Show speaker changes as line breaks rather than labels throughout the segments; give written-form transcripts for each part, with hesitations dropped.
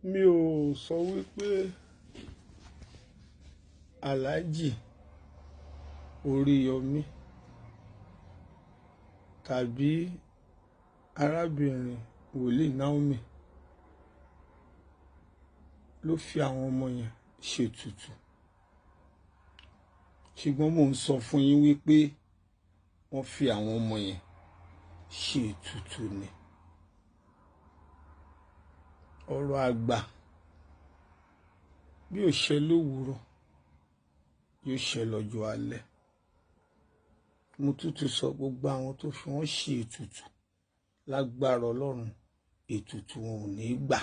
mi ò sọ wípé Alhaji Oríyọmí tàbí arábìnrin Wòlíì Naomi ló fi àwọn ọmọ yẹn ṣètùtù, ṣùgbọ́n mò ń sọ fún yín wípé wọ́n fi àwọn ọmọ yẹn ṣètùtù ni. Ọ̀rọ̀ àgbà bí ó ṣe lówùúrọ̀ yóò ṣe lọ́jọ́ alẹ́. Mo tútù sọ gbogbo àwọn tó fi wọ́n ṣe ètùtù lágbára Ọlọ́run, ètùtù wọn ò ní gbà.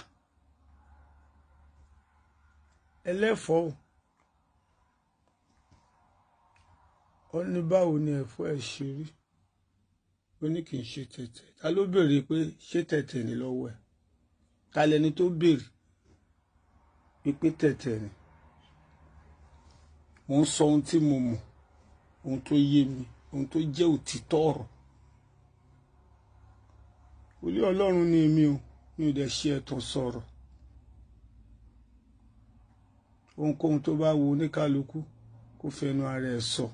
Ẹlẹ́fọ̀ọ́ ó ní báwo ni ẹ̀fọ́ ẹ̀ ṣe rí, ó ní kì í ṣe tẹ̀tẹ̀. Ta ló béèrè pé ṣé tẹ̀tẹ̀ ni lọ́wọ́ ẹ̀? Ta lẹni tó béèrè wípé tẹ̀tẹ̀ ni? Mo ń sọ ohun tí mo mọ̀, ohun tó yé mi, ohun tó jẹ́ òtítọ́ ọ̀rọ̀. Wòlíì Ọlọ́run ni èmi o, mi ò dẹ̀ ṣe ẹ̀tàn sọ̀rọ̀. Ohunkóhun tó bá wo oníkálukú kó fẹnu ara ẹ̀ sọ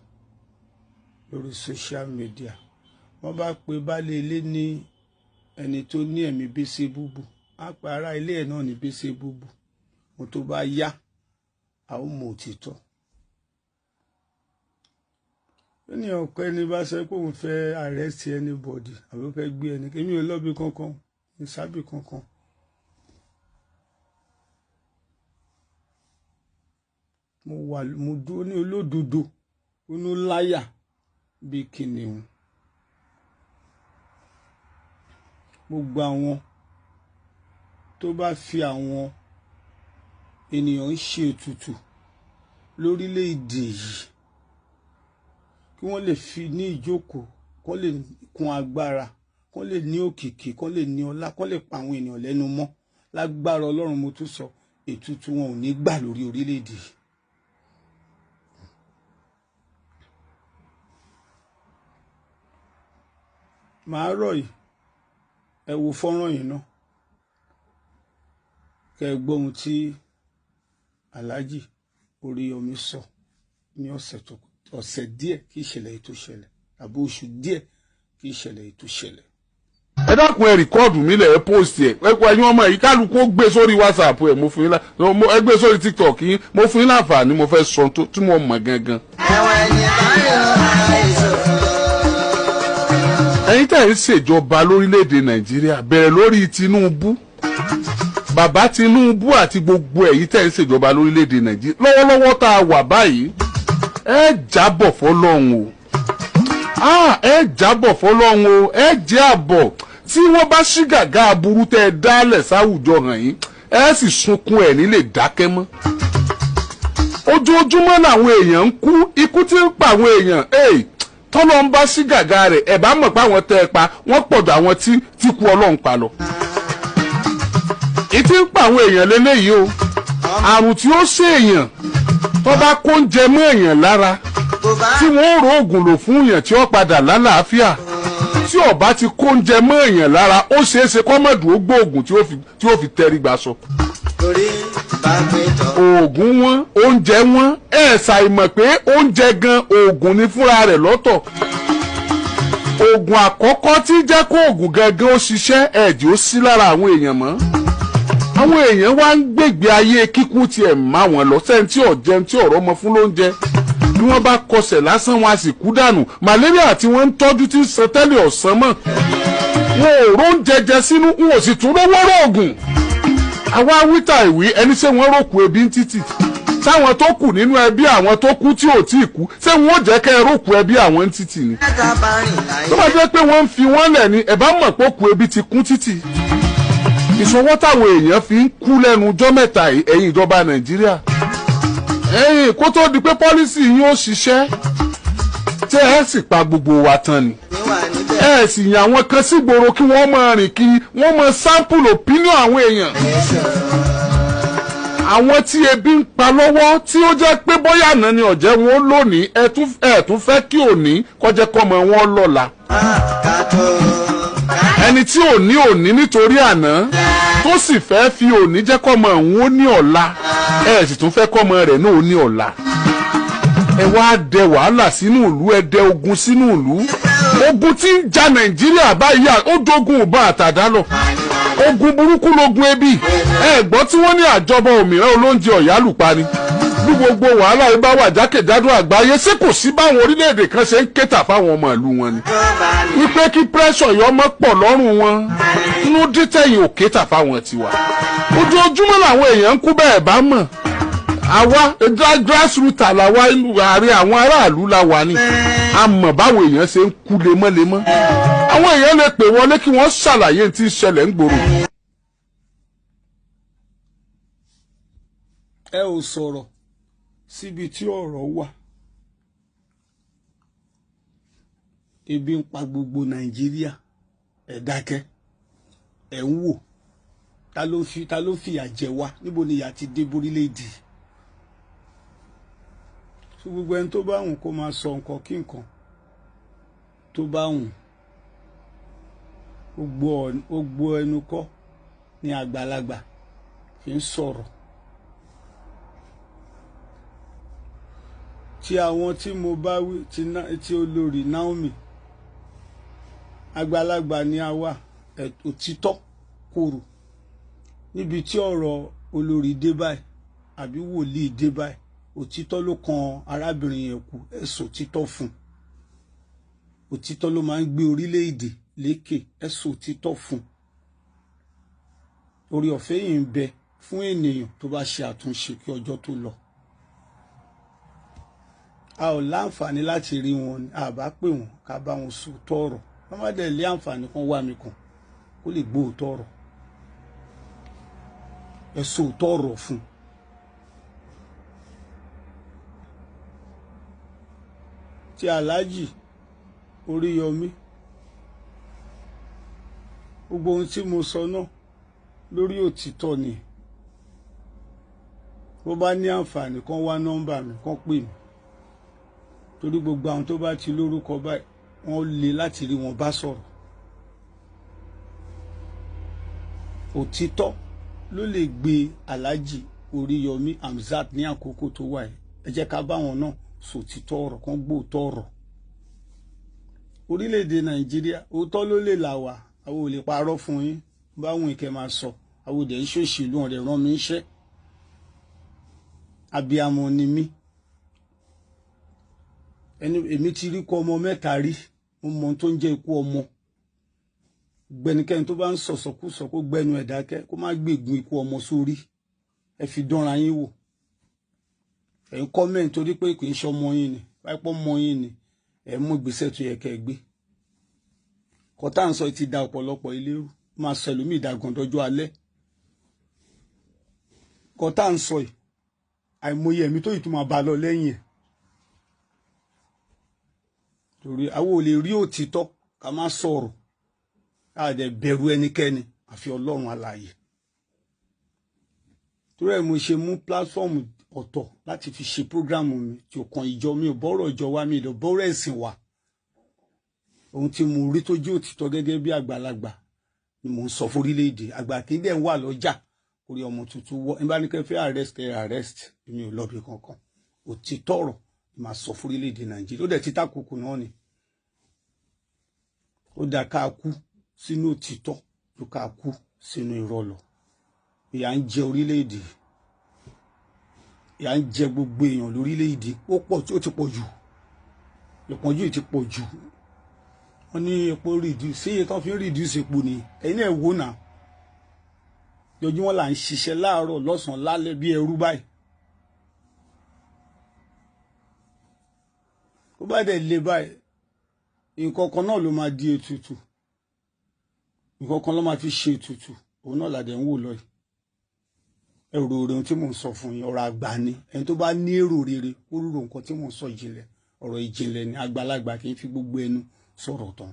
lórí social media. Wọ́n bá pe baálé ilé ní ẹni tó ní ẹ̀mí bísí búbù, á pa ará ilé ẹ̀ náà ní bísí búbù. Ohun tó bá yá a ó mọ òtítọ́. Ní ọ̀pẹ ní bá sọ pé òun fẹ́ arrest anybody àbí ó fẹ́ gbé ẹni, èmi ò lọ́bi kankan, ní sábì kankan. Mo dúró ní olódodo, onú láyà bíi kìnìún. Gbogbo àwọn tó bá fi àwọn ènìyàn ṣe ètùtù lórílẹ̀-èdè yìí kí wọ́n lè fi ní ìjókòó, kó lè kún agbára, kó lè ní òkìkí, kó lè ní ọlá, kó lè pa àwọn ènìyàn lẹ́nu mọ́. Lágbára Ọlọ́run mo tún sọ, ètùtù wọn ò ní gbà lórí orílẹ̀-èdè yìí. Màá rọ̀ yìí, ẹ wo fọ́nrán yìí náà, kẹ́ ẹ gbọ́ ohun tí Alhaji Oríyọmí sọ ní ọ̀sẹ̀ díẹ̀ kí ìṣẹ̀lẹ̀ yìí tó ṣẹlẹ̀, àbí oṣù díẹ̀ kí ìṣẹ̀lẹ̀ yìí tó ṣẹlẹ̀.
Ẹ dákun ẹ rìkọ́ọ̀dù mi lẹ̀ ẹ post ẹ̀ ẹ̀kọ́ ẹ̀yin ọmọ yìí kálukú ó gbé sórí WhatsApp ẹ̀ mo fún yín ẹ gbé sórí TikTok yín mo fún yín láǹfààní mo fẹ́ sọ tí mo mọ̀ gangan. Ẹ̀yin tẹ̀ ń ṣèjọba lórílẹ̀‐èdè Nàìjíríà bẹ̀rẹ̀ lórí Tinubu, bàbá Tinubu àti gbogbo ẹ̀yin tẹ̀ ń ṣèjọba lórílẹ̀‐èdè Nàìjíríà lọ́wọ́lọ́wọ́ tá a wà báyìí ẹ jábọ̀ fọlọ́run o, ẹ jábọ̀ fọlọ́run o, ẹ jẹ́ àbọ̀ tí wọ́n bá ṣí gàgà aburú tẹ́ ẹ dálẹ̀ sáwùjọ hàn yín ẹ sì sunkún ẹ̀ nílé dákẹ́ mọ́. Ojoojúmọ́ làwọn èèyàn ń kú, ikú tí ń pa àwọn èèyàn tọ́lọ́ ń bá ṣí gàgà rẹ̀ ẹ̀ bá mọ̀ pé àwọn tẹ́ ẹ pa wọ́n pọ̀jù àwọn tí kú Ọlọ́run pa lọ. Ìtí ń pa àwọn èèyàn lélẹ́yìí o, àrùn tí ó ṣe èèyàn tó bá kó ń jẹ mọ́ èèyàn lára tí wọ́n rò oògùn lò fún èèyàn tí ó padà lálàáfíà tí ó bá ti kó ń jẹ mọ́ èèyàn lára ó ṣeé ṣe kọ́mọ̀dù ó gbóògùn tí ó fi tẹrí gbà sọ. Oògùn wọn, oúnjẹ wọn, ẹ ṣàìmọ̀ pé oúnjẹ gan oògùn ní fúnra rẹ̀ lọ́tọ̀. Oògùn àkọ́kọ́ tí jẹ́ kó oògùn gangan ó ṣiṣẹ́ ẹ̀dì ó sí lára àwọn èèyàn mọ́. Àwọn èèyàn wá ń gbègbè ayé kíkú tiẹ̀ má wọn lọ sẹ́ni tí ọ̀jẹun tí ọ̀rọ̀ ọmọ fún lóúnjẹ. Bí wọ́n bá kọsẹ̀ lásán wọn a sì kú dànù. Màlẹ́ríà tí wọ́n ń tọ́jú tí ń san tẹ́lẹ̀ ọ̀sán mọ́. Wọn ò róúnjẹ jẹ sínú, wọn ò sì tún rówó rògùn. Àwa wíta ìwí ẹni ṣé wọ́n rókù ebi ń títì. Sáwọn tó kù nínú ẹbí àwọn tó kú tí ò tí ì kú ṣé wọn ò jẹ́ kẹ́ ẹ rókù ẹbí àwọn ń títì ni. Tó bá jẹ́ pé wọ́n ń fi wọ́n lẹ̀ ni ẹ bá mọ̀ pé òkú ebi ti kún títì. Ìṣọwọ́ táwọn èèyàn fi ń kú lẹ́nu ọjọ́ mẹ́ta ẹ̀yìn ìjọba Nàìjíríà. Kó tó di pé pọ́lísì yín ó ṣiṣẹ́ tẹ́ ẹ sì pa gbogbo wa tán ni. Ẹ sì yàn àwọn kan sígboro kí wọ́n máa rìn kiri wọ́n máa sample opinion àwọn èèyàn. Àwọn tí ebi ń pa lọ́wọ́ tí ó jẹ́ pé bóyá àná ni ọ̀jẹ̀ wọn lónìí ẹ tún fẹ́ kí òní kọjá kọ́mọ wọn lọ́la. Ẹni tí òní nítorí àná tó sì fẹ́ fi òní jẹ́ kọ́mọ òun ó ní ọ̀la ẹ sì tún fẹ́ kọ́mọ rẹ̀ náà ó ní ọ̀la. ẹ wá dẹ wàhálà sínú ìlú, ẹ dẹ ogun sínú ìlú. ogun tí ń ja Nàìjíríà báyìí ó dogun ìbọn àtàdá lọ. ogun burúkú logun ebi. ẹ gbọ́ tí wọ́n ní àjọbọ òmìnira olóúnjẹ ọ̀yálùpa ni. bí gbogbo wàhálà yìí bá wà jákèjádò àgbáyé ṣé kò sí báwọn orílẹ̀-èdè kan ṣe ń kéta fáwọn ọmọ ìlú wọn ni. wípé kí pressure yọ ọmọ pọ̀ lọ́rùn wọn inú dítẹ̀yìn ò kéta fáwọn tiwa. ojoojúmọ́ làwọn èèyàn ń kú bẹ́ẹ̀ bá mọ̀. àwa grassroots làwa àárín àwọn aráàlú la wà ní. a mọ̀ báwọn èèyàn ṣe ń kú lemọ́lemọ́. àwọn èèyàn lè pè wọlé kí wọ́n ṣàlàyé tí ń ṣẹlẹ̀ ń gbòòrò.
ẹ ò sọ̀rọ̀ síbi tí ọ̀rọ̀ wà. Ebi ń pa gbogbo Nàìjíríà, ẹ dákẹ́, ẹ ń wò. Ta ló fìyà jẹ wá? Níbo ni ìyà ti dé borílẹ̀-èdè? So gbogbo ẹni tó bá wùn kó máa sọ nǹkan kí nǹkan tó bá wùn. Gbogbo ẹnu kọ́ ni àgbàlagbà fi ń sọ̀rọ̀. Tí àwọn tí mo bá wí tí olórí Naomi, àgbàlagbà ni a wà, òtítọ́ korò. Níbi tí ọ̀rọ̀ olórí dé báyìí àbí wòlíì dé báyìí, òtítọ́ ló kan arábìnrin yẹn kú, ẹ̀sùn òtítọ́ fún. Òtítọ́ ló máa ń gbé orílẹ̀-èdè lékè, ẹ̀sùn òtítọ́ fún. Orí ọ̀fẹ́ yìí ń bẹ fún ènìyàn tó bá ṣe àtúnṣe kí ọjọ́ tó lọ. A ò láǹfààní láti rí wọn ni, a bá pè wọ́n ká bá wọn sòótọ́ ọ̀rọ̀. Wọ́n má dẹ̀ lé àǹfààní kan wá mi kan kó lè gbóòótọ́ ọ̀rọ̀. Ẹ sòótọ́ ọ̀rọ̀ fún. Tí Aláàjì Oríyọmí, gbogbo ohun tí mo sọ náà lórí òtítọ́ ni. Bó bá ní àǹfààní kan wá nọ́mbà mi kan pè mí. Torí gbogbo àwọn tó bá ti lórúkọ báyìí wọ́n lè láti rí wọn bá sọ̀rọ̀. Òtítọ́ ló lè gbé Aláàjì Oríyọmí Hamzat ní àkókò tó wà yìí. Ẹ jẹ́ ká bá wọn náà sòtítọ́ ọ̀rọ̀ kan gbóòótọ́ ọ̀rọ̀. Orílẹ̀-èdè Nàìjíríà òótọ́ ló lè là wá, àwọn ò lè parọ́ fún yín. Báwọn ìkẹ́ máa sọ, àwọn òdẹ̀ ń ṣòṣèlú, wọn dẹ̀ rán mi iṣẹ́. Abiyamọ ni mí. Èmi ti rí kú ọmọ mẹ́ta rí, mo mọ tó ń jẹ́ ikú ọmọ. Gbẹnikẹ́ni tó bá ń sọ̀sọ̀kúsọ kó gbẹnu ẹ̀ dákẹ́, kó má gbègùn ikú ọmọ sórí. Ẹ fi dánra yín wò. Ẹ ń kọ́mẹ̀ntì torí pé kì í ṣe ọmọ yín ni, pápọ̀ ọmọ yín ni, ẹ mú ìgbésẹ̀ tó yẹ kẹ́ ẹ gbé. Kọ́tà ń sọ ti da ọ̀pọ̀lọpọ̀ ilé rú, máa sọ ẹlòmíì ìdàgàn dọjọ́ alẹ́. Kọ́tà ń sọ yìí, àìmọye ẹ̀mí tó yìí tún máa bá lọ lẹ́yìn ẹ̀. Torí àwọn ò lè rí òtítọ́ ká má sọ̀rọ̀, a dẹ̀ bẹ̀rù ẹnikẹ́ni àfi Ọlọ́run alààyè. Torí ẹ̀ mo ṣe mú pílátífọ́ọ̀mù ọ̀tọ̀ láti fi ṣe prógrámù mi tí ò kan ìjọ mi, ò bọ́rọ̀ ìjọ wa mi, ò bọ́rọ̀ ẹ̀sìn wa. Ohun tí mo rí tó jẹ́ òtítọ́ gẹ́gẹ́ bí àgbàlagbà ni mò ń sọ fórílẹ̀-èdè. Àgbà kì í dẹ̀ ń wà lọ́jà orí ọmọ tuntun wọ́. Ẹ bá ní kẹ́ fẹ́ arrest, èmi ò lọ́bi kankan. Òtítọ́ ọ̀rọ̀ ni màá sọ fórílẹ̀-èdè Nàìjíríà. Ó dẹ̀ ti tákùkù náà ni. Ó dá ká kú sínú òtítọ́ ju ká kú sínú irọ́ lọ. Ìyà ń jẹ orílẹ̀-èdè. Ìyà ń jẹ gbogbo èèyàn lórílẹ̀-èdè. Ó ti pọ̀ jù. Ìpọ́njú yìí ti pọ̀ jù. Wọ́n ní epo reduce, sí iye tán fi ń reduce epo ni. Ẹ̀yin náà wò náà. Lójúmọ́ là ń ṣiṣẹ́ láàárọ̀ lọ́sàn-án lálẹ́ bí ẹrú báyìí. Ó bá dẹ̀ lé báyìí, nǹkan kan náà ló máa di ètùtù. Nǹkan kan ló máa fi ṣe ètùtù. Òun náà làdẹ̀ ń wò lọ yìí. Èrò rere tí mò ń sọ fún yín, ọ̀rọ̀ àgbà ni. Ẹni tó bá ní èrò rere, ó rò nǹkan tí mò ń sọ ìjìnlẹ̀. Ọ̀rọ̀ ìjìnlẹ̀ ni àgbàlagbà kì í fi gbogbo ẹnu sọ̀rọ̀ tán.